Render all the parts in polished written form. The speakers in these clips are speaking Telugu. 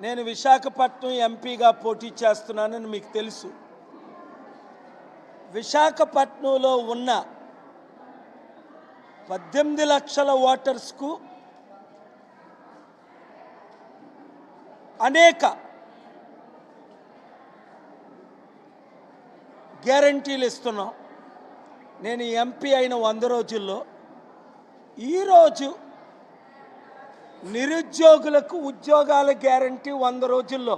నేను విశాఖపట్నం ఎంపీగా పోటీ చేస్తున్నానని మీకు తెలుసు. విశాఖపట్నంలో ఉన్న 18 లక్షల ఓటర్స్కు అనేక గ్యారంటీలు ఇస్తున్నాం. నేను ఎంపీ అయిన 100 రోజుల్లో ఈరోజు నిరుద్యోగులకు ఉద్యోగాల గ్యారంటీ 100 రోజుల్లో,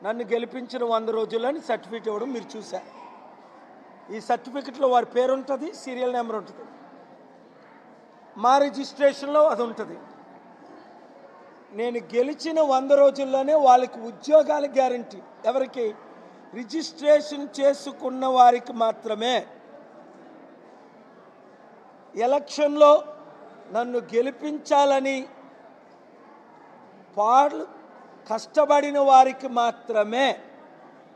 నన్ను గెలిపించిన 100 రోజుల్లో అని సర్టిఫికేట్ ఇవ్వడం మీరు చూశారు. ఈ సర్టిఫికెట్లో వారి పేరు ఉంటుంది, సీరియల్ నెంబర్ ఉంటుంది, మా రిజిస్ట్రేషన్లో అది ఉంటుంది. నేను గెలిచిన 100 రోజుల్లోనే వాళ్ళకి ఉద్యోగాల గ్యారంటీ. ఎవరికి? రిజిస్ట్రేషన్ చేసుకున్న వారికి మాత్రమే. ఎలక్షన్లో నన్ను గెలిపించాలని వాళ్ళు కష్టపడిన వారికి మాత్రమే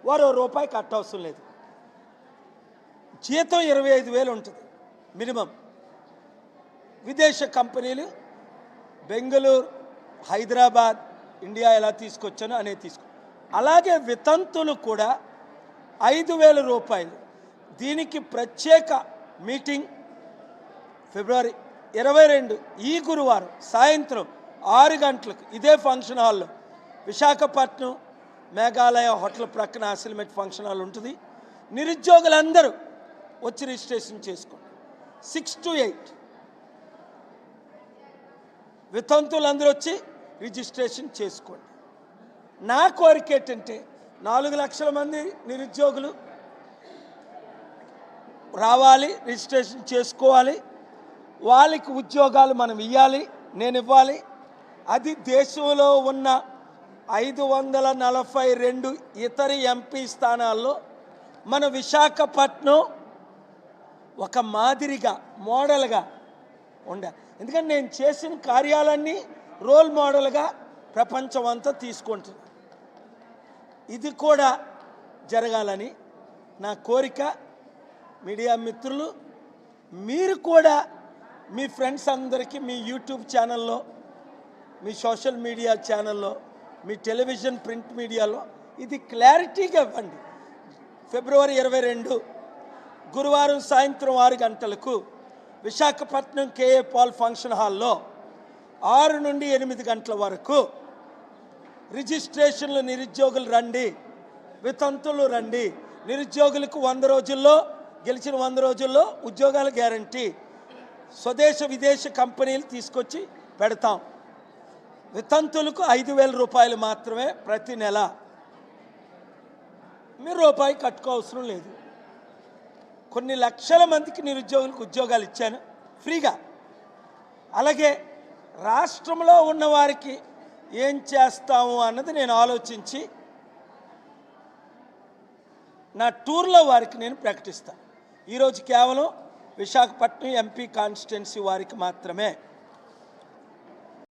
వారు రూపాయి కట్టవసరం లేదు. జీతం 25,000 ఉంటుంది మినిమం. విదేశ కంపెనీలు బెంగళూరు, హైదరాబాద్, ఇండియా ఎలా తీసుకొచ్చానో అనే అలాగే వితంతులు కూడా 5,000 రూపాయలు. దీనికి ప్రత్యేక మీటింగ్ ఫిబ్రవరి 22 ఈ గురువారం సాయంత్రం 6 గంటలకు ఇదే ఫంక్షన్ హాల్లో, విశాఖపట్నం మేఘాలయ హోటల్ ప్రక్కన ఆసిల్మెట్ ఫంక్షన్ హాల్ ఉంటుంది. నిరుద్యోగులందరూ వచ్చి రిజిస్ట్రేషన్ చేసుకోండి. 6 to 8 వితంతులందరూ వచ్చి రిజిస్ట్రేషన్ చేసుకోండి. నా కోరిక ఏంటంటే 4 లక్షల మంది నిరుద్యోగులు రావాలి, రిజిస్ట్రేషన్ చేసుకోవాలి, వాళ్ళకి ఉద్యోగాలు మనం ఇవ్వాలి, నేను ఇవ్వాలి. అది దేశంలో ఉన్న 542 ఇతర ఎంపీ స్థానాల్లో మన విశాఖపట్నం ఒక మాదిరిగా మోడల్గా ఉండాలి. ఎందుకంటే నేను చేసిన కార్యాలన్నీ రోల్ మోడల్గా ప్రపంచం అంతా తీసుకుంటుంది. ఇది కూడా జరగాలని నా కోరిక. మీడియా మిత్రులు, మీరు కూడా మీ ఫ్రెండ్స్ అందరికీ మీ యూట్యూబ్ ఛానల్లో, మీ సోషల్ మీడియా ఛానల్లో, మీ టెలివిజన్ ప్రింట్ మీడియాలో ఇది క్లారిటీగా ఇవ్వండి. ఫిబ్రవరి 22 గురువారం సాయంత్రం 6 గంటలకు విశాఖపట్నం కేఏ పాల్ ఫంక్షన్ హాల్లో 6 నుండి 8 గంటల వరకు రిజిస్ట్రేషన్లు. నిరుద్యోగులు రండి, వితంతులు రండి. నిరుద్యోగులకు 100 రోజుల్లో, గెలిచిన 100 రోజుల్లో ఉద్యోగాల గ్యారంటీ. స్వదేశ విదేశ కంపెనీలు తీసుకొచ్చి పెడతాం. వితంతులకు 5,000 రూపాయలు మాత్రమే ప్రతి నెల. మీరు రూపాయి కట్టుకోవసరం లేదు. కొన్ని లక్షల మందికి నిరుద్యోగులకు ఉద్యోగాలు ఇచ్చాను ఫ్రీగా. అలాగే రాష్ట్రంలో ఉన్నవారికి ఏం చేస్తాము అన్నది నేను ఆలోచించి నా టూర్లో వారికి నేను ప్రకటిస్తాను. ఈరోజు కేవలం విశాఖపట్నం ఎంపీ కాన్స్టిట్యున్సీ వారికి మాత్రమే.